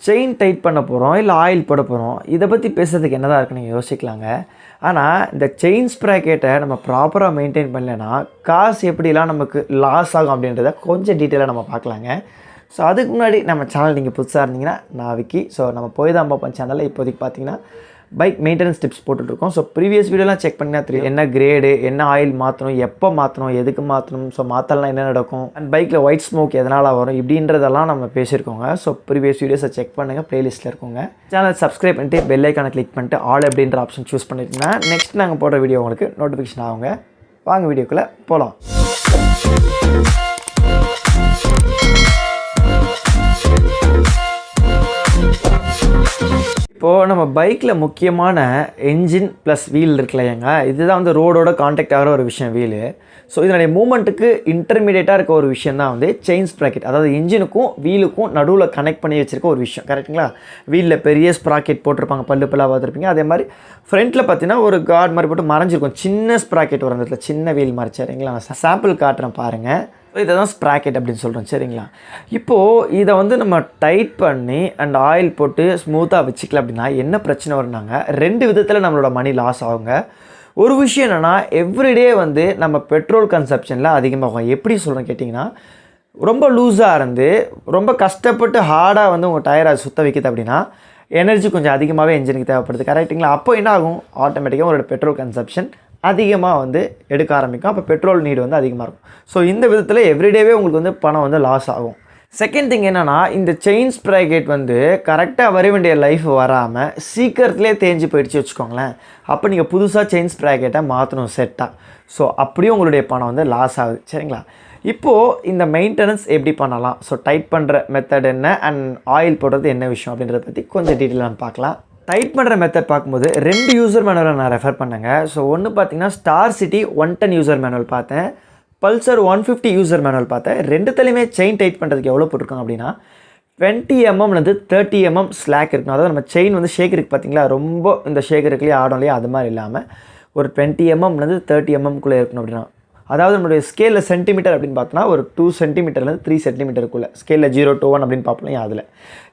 Chain tight பண்ண போகிறோம் இல்லை ஆயில் போட போகிறோம், இதை பற்றி பேசுகிறதுக்கு என்ன தான் இருக்குன்னு நீங்கள் யோசிக்கலாங்க. ஆனால் இந்த செயின் ஸ்ப்ராக்கெட்டை நம்ம ப்ராப்பராக மெயின்டைன் பண்ணலைன்னா காசு எப்படிலாம் நமக்கு லாஸ் ஆகும் அப்படின்றத கொஞ்சம் டீட்டெயிலாக நம்ம பார்க்கலாங்க. ஸோ அதுக்கு முன்னாடி நம்ம சேனல் நீங்கள் புதுசாக இருந்தீங்கன்னா நான் விக்கி. ஸோ நம்ம போய் தான் பார்ப்போம் சேனலில் இப்போதைக்கு பார்த்தீங்கன்னா பைக் மெயின்டெனன்ஸ் டிப்ஸ் போட்டுட்ருக்கோம். ஸோ ப்ரீவியஸ் வீடியோலாம் செக் பண்ணினா தெரியும் என்ன கிரேடு, என்ன ஆயில் மாற்றணும், எப்போ மாற்றணும், எதுக்கு மாற்றணும், ஸோ மாற்றலாம் என்ன நடக்கும், அண்ட் பைக்கில் ஒயிட் ஸ்மோக் எதனால் வரும், இப்படின்றதெல்லாம் நம்ம பேசியிருக்கோங்க. ஸோ ப்ரீவியஸ் வீடியோஸை செக் பண்ணுங்கள், ப்ளேலிஸ்ட்டில் இருக்குங்க. சேனல் சப்ஸ்கிரைப் பண்ணிட்டு பெல் ஐக்கானை கிளிக் பண்ணிட்டு ஆல் அப்படின்ற ஆப்ஷன் சூஸ் பண்ணிட்டீங்கன்னா நெக்ஸ்ட் நாங்கள் போடுற வீடியோ உங்களுக்கு நோட்டிஃபிகேஷன் ஆகுங்க. வாங்க வீடியோக்குள்ளே போகலாம். இப்போது நம்ம பைக்கில் முக்கியமான என்ஜின் ப்ளஸ் வீல் இருக்குல்லையாங்க, இதுதான் வந்து ரோடோட கான்டாக்ட் ஆகிற ஒரு விஷயம் வீலு. ஸோ இதனுடைய மூமெண்ட்டுக்கு இன்டர்மீடியேட்டாக இருக்க ஒரு விஷயம் தான் வந்து செயின் ஸ்ப்ராக்கெட். அதாவது இன்ஜினுக்கும் வீலுக்கும் நடுவில் கனெக்ட் பண்ணி வச்சுருக்க ஒரு விஷயம், கரெக்டுங்களா? வீலில் பெரிய ஸ்ப்ராக்கெட் போட்டிருப்பாங்க, பல்லு பல்லாக பார்த்துருப்பீங்க. அதே மாதிரி ஃப்ரண்ட்டில் பார்த்தீங்கன்னா ஒரு கார்டு மாதிரி போட்டு மறைஞ்சிருக்கும், சின்ன ஸ்ப்ராக்கெட் வர இடத்துல சின்ன வீல் மாதிரி. சரிங்களா, நான் சாம்பிள் காட்டுறேன் பாருங்கள். இதை தான் ஸ்ப்ராக்கெட் அப்படின்னு சொல்கிறோம். சரிங்களா, இப்போது இதை வந்து நம்ம டைட் பண்ணி அண்ட் ஆயில் போட்டு ஸ்மூத்தாக வச்சுக்கல அப்படின்னா என்ன பிரச்சனை வரும்னாங்க, ரெண்டு விதத்தில் நம்மளோட மணி லாஸ் ஆகுங்க. ஒரு விஷயம் என்னென்னா, எவ்ரிடே வந்து நம்ம பெட்ரோல் கன்சப்ஷனில் அதிகமாகும். எப்படி சொல்கிறேன் கேட்டிங்கன்னா, ரொம்ப லூஸாக இருந்து ரொம்ப கஷ்டப்பட்டு ஹார்டாக வந்து உங்கள் டயரை சுற்ற வைக்கிது அப்படின்னா எனர்ஜி கொஞ்சம் அதிகமாகவே என்ஜினுக்கு தேவைப்படுது, கரெக்டுங்களா? அப்போ என்ன ஆகும், ஆட்டோமேட்டிக்காக உங்களோட பெட்ரோல் கன்சப்ஷன் அதிகமாக வந்து எடுக்க ஆரம்பிக்கும். அப்போ பெட்ரோல் நீடு வந்து அதிகமாக இருக்கும். ஸோ இந்த விதத்தில் எவ்ரிடேவே உங்களுக்கு வந்து பணம் வந்து லாஸ் ஆகும். செகண்ட் திங் என்னென்னா, இந்த செயின் ஸ்ப்ராக்கெட் வந்து கரெக்டாக வர வேண்டிய லைஃப் வராமல் சீக்கிரத்துலேயே தேஞ்சு போயிடுச்சு வச்சுக்கோங்களேன். அப்போ நீங்கள் புதுசாக செயின் ஸ்ப்ராக்கெட்டை மாற்றணும் செட்டாக. ஸோ அப்படியும் உங்களுடைய பணம் வந்து லாஸ் ஆகுது. சரிங்களா, இப்போது இந்த மெயின்டெனன்ஸ் எப்படி பண்ணலாம், ஸோ டைட் பண்ணுற மெத்தட் என்ன அண்ட் ஆயில் போடுறது என்ன விஷயம் அப்படின்றத பற்றி கொஞ்சம் டீட்டெயிலாக பார்க்கலாம். டைட் பண்ணுற மெத்தட் பார்க்கும்போது 2 யூசர் மேனுவலை நான் ரெஃபர் பண்ணேங்க. ஸோ ஒன்று பார்த்தீங்கன்னா ஸ்டார் சிட்டி 110 யூசர் மேனுவல் பார்த்தேன், பல்சர் 150 யூசர் மேனுவல் பார்த்தேன். ரெண்டுத்துலையுமே செயின் டைட் பண்ணுறதுக்கு எவ்வளோ போட்டிருக்காங்க அப்படின்னா 20 mm 30 mm ஸ்லாக் இருக்கணும். அதாவது நம்ம செயின் வந்து ஷேக் இருக்குது பார்த்தீங்களா, ரொம்ப இந்த ஷேக் இருக்குலையே ஆடும் இல்லையா, அது மாதிரி இல்லாமல் ஒரு 20 mm 30 mm இருக்கணும் அப்படின்னா. அதாவது நம்மளுடைய ஸ்கேலில் சென்டிமீட்டர் அப்படின்னு பார்த்தோன்னா ஒரு 2 சென்டிமீட்டர்லேருந்து 3 சென்டிமீட்டருக்குள்ளே ஸ்கேலில் 0 to 1 அப்படின்னு பார்ப்போம். அதில்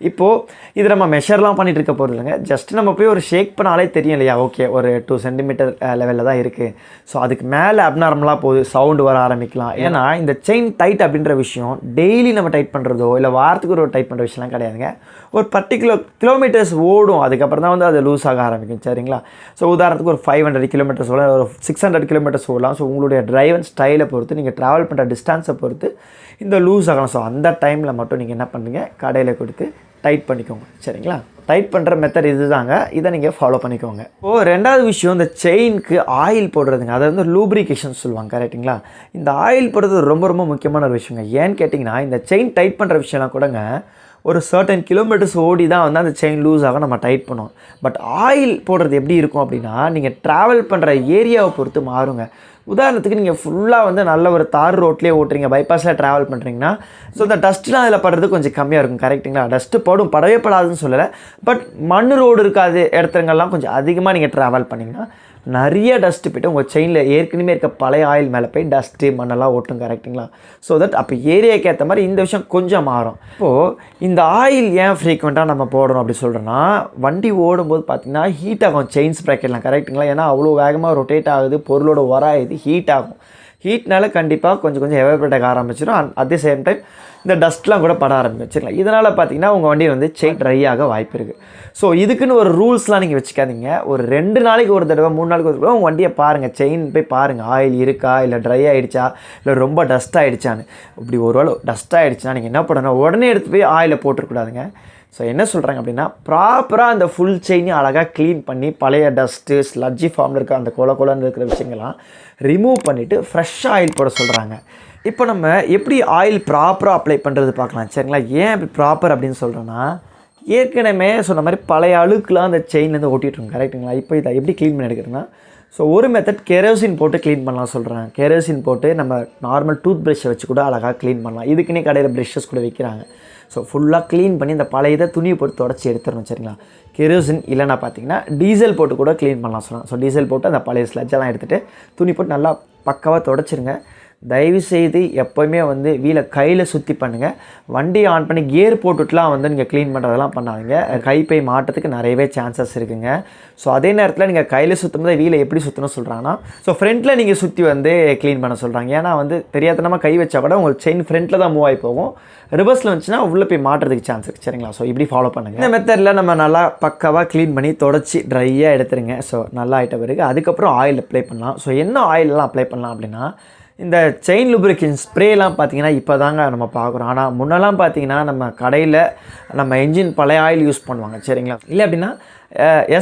இப்போது இது நம்ம மெஷர்லாம் பண்ணிகிட்டு இருக்க போகிறது இல்லைங்க, ஜஸ்ட் நம்ம போய் ஒரு ஷேக் பண்ணாலே தெரியும் இல்லையா, ஓகே ஒரு 2 சென்டிமீட்டர் லெவலில் தான் இருக்குது. ஸோ அதுக்கு மேலே அப்நார்மலாக போகுது, சவுண்டு வர ஆரம்பிக்கலாம். ஏன்னா இந்த செயின் டைட் அப்படின்ற விஷயம் டெய்லி நம்ம டைட் பண்ணுறதோ இல்லை வாரத்துக்கு ஒரு டைட் பண்ணுற விஷயம்லாம் கிடையாதுங்க. ஒரு பர்டிகுலர் கிலோமீட்டர்ஸ் ஓடும், அதுக்கப்புறம் தான் வந்து அது லூஸ் ஆக ஆரம்பிக்கும். சரிங்களா, ஸோ உதாரணத்துக்கு ஒரு 500 கிலோமீட்டர்ஸ் ஓடலாம், ஒரு 600 கிலோமீட்டர்ஸ் ஓடலாம். ஸோ உங்களுடைய டிரைவன் ஸ்டைலை பொறுத்து, நீங்கள் ட்ராவல் பண்ணுற டிஸ்டன்ஸை பொறுத்து இந்த லூஸ் ஆகலாம். ஸோ அந்த டைமில் மட்டும் நீங்கள் என்ன பண்ணுறீங்க, கடையில் கொடுத்து டைட் பண்ணிக்கோங்க. சரிங்களா, டைட் பண்ணுற மெத்தட் இது தாங்க, இதை நீங்கள் ஃபாலோ பண்ணிக்கோங்க. இப்போது ரெண்டாவது விஷயம், இந்த செயினுக்கு ஆயில் போடுறதுங்க, அதை வந்து லூப்ரிகேஷன் சொல்லுவாங்க, கரெக்டுங்களா? இந்த ஆயில் போடுறது ரொம்ப ரொம்ப முக்கியமான ஒரு விஷயங்க. ஏன்னு கேட்டிங்கன்னா, இந்த செயின் டைட் பண்ணுற விஷயம்லாம் கூடங்க ஒரு சர்டன் கிலோமீட்டர்ஸ் ஓடி தான் வந்து அந்த செயின் லூஸ் ஆக நம்ம டைட் பண்ணுவோம். பட் ஆயில் போடுறது எப்படி இருக்கும் அப்படின்னா, நீங்கள் ட்ராவல் பண்ணுற ஏரியாவை பொறுத்து மாறுங்க. உதாரணத்துக்கு நீங்கள் ஃபுல்லாக வந்து நல்ல ஒரு தார் ரோட்லேயே ஓட்டுறீங்க, பைபாஸில் ட்ராவல் பண்ணுறீங்கன்னா, ஸோ இந்த டஸ்ட்லாம் அதில் படுறது கொஞ்சம் கம்மியாக இருக்கும், கரெக்டுங்களா? டஸ்ட்டு படவே படாதுன்னு சொல்லலை, பட் மண் ரோடு இருக்காது இடத்துங்கள்லாம் கொஞ்சம் அதிகமாக நீங்கள் ட்ராவல் பண்ணிங்கன்னா நிறைய டஸ்ட்டு போய்ட்டு உங்கள் செயினில் ஏற்கனவே இருக்க பழைய ஆயில் மேலே போய் டஸ்ட்டு மண்ணெல்லாம் ஓட்டும், கரெக்டுங்களா? ஸோ தட் அப்போ ஏரியாவுக்கு ஏற்ற மாதிரி இந்த விஷயம் கொஞ்சம் மாறும். இப்போது இந்த ஆயில் ஏன் ஃப்ரீக்வெண்ட்டாக நம்ம போடணும் அப்படி சொல்கிறோன்னா, வண்டி ஓடும்போது பார்த்திங்கன்னா ஹீட் ஆகும் செயின் ஸ்ப்ராக்கெட்லாம், கரெக்டுங்களா? ஏன்னா அவ்வளோ வேகமாக ரொட்டேட் ஆகுது, பொருளோட உராயுது, ஹீட் ஆகும். ஹீட்னால கண்டிப்பாக கொஞ்சம் எவாபரேட் ஆக ஆரம்பிச்சிடும். அட் தி சேம் டைம் இந்த டஸ்ட்லாம் கூட பட ஆரம்பிக்கும். சரிங்களா, இதனால் பார்த்தீங்கன்னா உங்கள் வண்டியில் வந்து செயின் ட்ரை ஆக வாய்ப்பு இருக்குது. ஸோ இதுக்குன்னு ஒரு ரூல்ஸ்லாம் நீங்கள் வச்சுக்காதீங்க. ஒரு 2 நாளைக்கு ஒரு தடவை 3 நாளைக்கு ஒரு தடவை உங்கள் வண்டியை பாருங்கள், செயின் போய் பாருங்கள், ஆயில் இருக்கா, இல்லை ட்ரை ஆகிடுச்சா, இல்லை ரொம்ப டஸ்ட் ஆகிடுச்சான்னு. இப்படி ஒரு வேளை டஸ்ட் ஆகிடுச்சுன்னா நீங்கள் என்ன பண்ணணும், உடனே எடுத்து போய் ஆயிலை போட்டுருக்கூடாதுங்க. ஸோ என்ன சொல்கிறாங்க அப்படின்னா, ப்ராப்பராக அந்த ஃபுல் செயினையும் அழகாக க்ளீன் பண்ணி பழைய டஸ்ட்டு ஸ்லட்ஜி ஃபார்மில் இருக்க அந்த கொலன்னு இருக்கிற விஷயங்கள்லாம் ரிமூவ் பண்ணிவிட்டு ஃப்ரெஷ்ஷாக ஆயில் போட சொல்கிறாங்க. இப்போ நம்ம எப்படி ஆயில் ப்ராப்பராக அப்ளை பண்ணுறது பார்க்கலாம். சரிங்களா, ஏன் இப்படி ப்ராப்பர் அப்படின்னு சொல்கிறேன்னா, ஏற்கனவே சொன்ன மாதிரி பழைய அழுக்குலாம் அந்த செயின்லேருந்து ஓட்டிகிட்ருக்கோம், கரெக்டுங்களா? இப்போ இதை எப்படி க்ளீன் பண்ணி எடுக்கிறதுனா, ஸோ ஒரு மெத்தட் கெரோசின் போட்டு க்ளீன் பண்ணலாம் சொல்கிறேன். கெரோசின் போட்டு நம்ம நார்மல் டூத் ப்ரஷ்ஷை வச்சு கூட அழகாக க்ளீன் பண்ணலாம். இதுக்குன்னே கடையில் ப்ரஷ்ஷஸ் கூட விற்கிறாங்க. ஸோ ஃபுல்லாக க்ளீன் பண்ணி இந்த பழைய இதை துணியை போட்டு தொடச்சி எடுத்துடணும். சரிங்களா, கெரோசின் இல்லைன்னா பார்த்தீங்கன்னா டீசல் போட்டு கூட க்ளீன் பண்ணலாம் சொல்கிறேன். ஸோ டீசல் போட்டு அந்த பழைய ஸ்லட்ஜெல்லாம் எடுத்துகிட்டு துணி போட்டு நல்லா பக்காவாக தொடச்சிருங்க. தயவு செய்து எப்போயுமே வந்து வீலை கையில் சுற்றி பண்ணுங்கள். வண்டியை ஆன் பண்ணி கியர் போட்டுட்டுலாம் வந்து நீங்கள் க்ளீன் பண்ணுறதெல்லாம் பண்ணாதீங்க. கைப்பை மாட்டத்துக்கு நிறையவே சான்சஸ் இருக்குங்க. ஸோ அதே நேரத்தில் நீங்கள் கையில் சுற்றும் போது வீலை எப்படி சுற்றணும் சொல்கிறாங்கன்னா, ஸோ ஃப்ரண்ட்டில் நீங்கள் சுற்றி வந்து க்ளீன் பண்ண சொல்கிறாங்க. ஏன்னா வந்து தெரியாதனமாக கை வச்சா கூட உங்களுக்கு செயின் ஃப்ரண்ட்டில் தான் மூவ் ஆகி போகும். ரிவர்ஸில் வந்துச்சுன்னா உள்ளே போய் மாட்டுறதுக்கு சான்ஸ் இருக்குது. சரிங்களா? ஸோ இப்படி ஃபாலோ பண்ணுங்கள். இந்த மெத்தடில் நம்ம நல்லா பக்காவாக க்ளீன் பண்ணி தொடச்சி ட்ரையாக எடுத்துருங்க. ஸோ நல்லா ஆகிட்ட பிறகு அதுக்கப்புறம் ஆயில் அப்ளை பண்ணலாம். ஸோ என்ன ஆயிலெலாம் அப்ளை பண்ணலாம் அப்படின்னா, இந்த செயின் லூப்ரிகேஷன் ஸ்ப்ரேலாம் பார்த்தீங்கன்னா இப்போ தாங்க நம்ம பார்க்குறோம். ஆனால் முன்னெல்லாம் பார்த்தீங்கன்னா நம்ம கடையில் நம்ம என்ஜின் பழைய ஆயில் யூஸ் பண்ணுவாங்க. சரிங்களா? இல்லை அப்படின்னா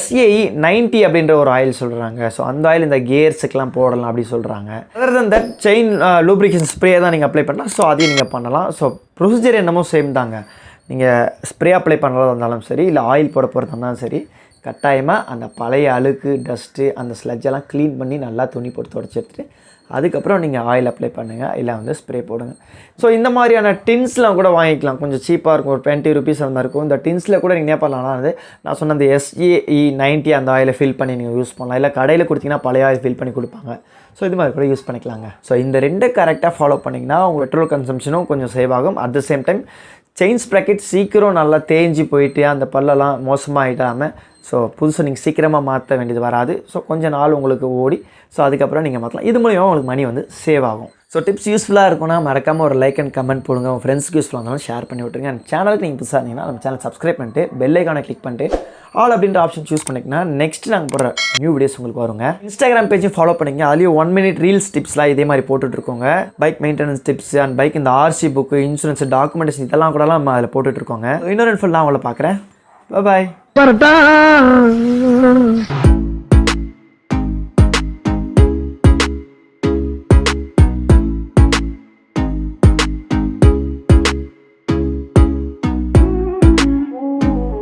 SAE 90 அப்படின்ற ஒரு ஆயில் சொல்கிறாங்க. ஸோ அந்த ஆயில் இந்த கியர்ஸுக்கெலாம் போடலாம் அப்படி சொல்கிறாங்க. Other than that chain lubrication spray தான் நீங்கள் அப்ளை பண்ணலாம். ஸோ அதையும் நீங்கள் பண்ணலாம். ஸோ ப்ரொசீஜர் என்னமோ சேம் தாங்க. நீங்கள் ஸ்ப்ரே அப்ளை பண்ணுறதா இருந்தாலும் சரி, இல்லை ஆயில் போட போகிறதா இருந்தாலும் சரி, கட்டாயமாக அந்த பழைய அழுக்கு டஸ்ட்டு அந்த ஸ்லட்ஜெல்லாம் க்ளீன் பண்ணி நல்லா துணி போட்டு தொடச்சி எடுத்துட்டு அதுக்கப்புறம் நீங்கள் ஆயில் அப்ளை பண்ணுங்கள், இல்லை வந்து ஸ்ப்ரே போடுங்க. ஸோ இந்த மாதிரியான டின்ஸ்லாம் கூட வாங்கிக்கலாம். கொஞ்சம் சீப்பாக இருக்கும். ஒரு 20 rupees அந்த மாதிரி இருக்கும். இந்த டின்ஸில் கூட நீங்கள் என்ன பண்ணலாம்னா வந்து நான் சொன்ன அந்த SAE 90 அந்த ஆயிலை ஃபில் பண்ணி நீங்கள் யூஸ் பண்ணலாம். இல்லை கடையில் கொடுத்தீங்கன்னா பழைய ஆயில் ஃபில் பண்ணி கொடுப்பாங்க. ஸோ இது மாதிரி கூட யூஸ் பண்ணிக்கலாங்க. ஸோ இந்த 2 கரெக்டாக ஃபாலோ பண்ணிங்கன்னா உங்கள் பெட்ரோல் கன்சம்ஷனும் கொஞ்சம் சேவ் ஆகும். At the same time chain sprocket சீக்கிரம் நல்லா தேஞ்சு போயிட்டு அந்த பல்லெல்லாம் மோசமாக ஆகிடாமல், ஸோ புதுசாக நீங்கள் சீக்கிரமாக மாற்ற வேண்டியது வராது. ஸோ கொஞ்சம் நாள் உங்களுக்கு ஓடி ஸோ அதுக்கப்புறம் நீங்கள் மாற்றலாம். இது மூலிமா உங்களுக்கு மணி வந்து சேவ் ஆகும். ஸோ டிப்ஸ் யூஸ்ஃபுல்லாக இருக்கும்னா மறக்காமல் ஒரு லைக் அண்ட் கமெண்ட் போடுங்க. உங்கள் ஃப்ரெண்ட்ஸ்க்கு யூஸ்ஃபுல்லாக இருந்தாலும் ஷேர் பண்ணி விட்டுருங்க. அண்ட் சேனலுக்கு நீங்கள் புதுசாக இருந்தீங்கன்னா நம்ம சேனல் சப்ஸ்கிரைப் பண்ணிட்டு பெல் ஐக்கானை கிளிக் பண்ணிட்டு ஆல் அப்படின்ற ஆப்ஷன் சூஸ் பண்ணிங்கன்னா நெக்ஸ்ட் நாங்கள் போடுற நியூ வீடியோஸ் உங்களுக்கு வருங்க. இன்ஸ்டாகிராம் பேஜும் ஃபாலோ பண்ணிங்க. அதுலேயும் 1 minute ரீல்ஸ் டிப்ஸ்லாம் இதே மாதிரி போட்டுட்ருக்கோங்க. Bike maintenance tips and bike இந்த RC புக்கு, இன்சூரன்ஸ், டாக்குமெண்டேஷன் இதெல்லாம் கூடலாம் நம்ம அதில் போட்டுட்ருக்கோங்க. இன்னொரு ஃபுல்லாக அவங்கள பார்க்குறேன். பாய்.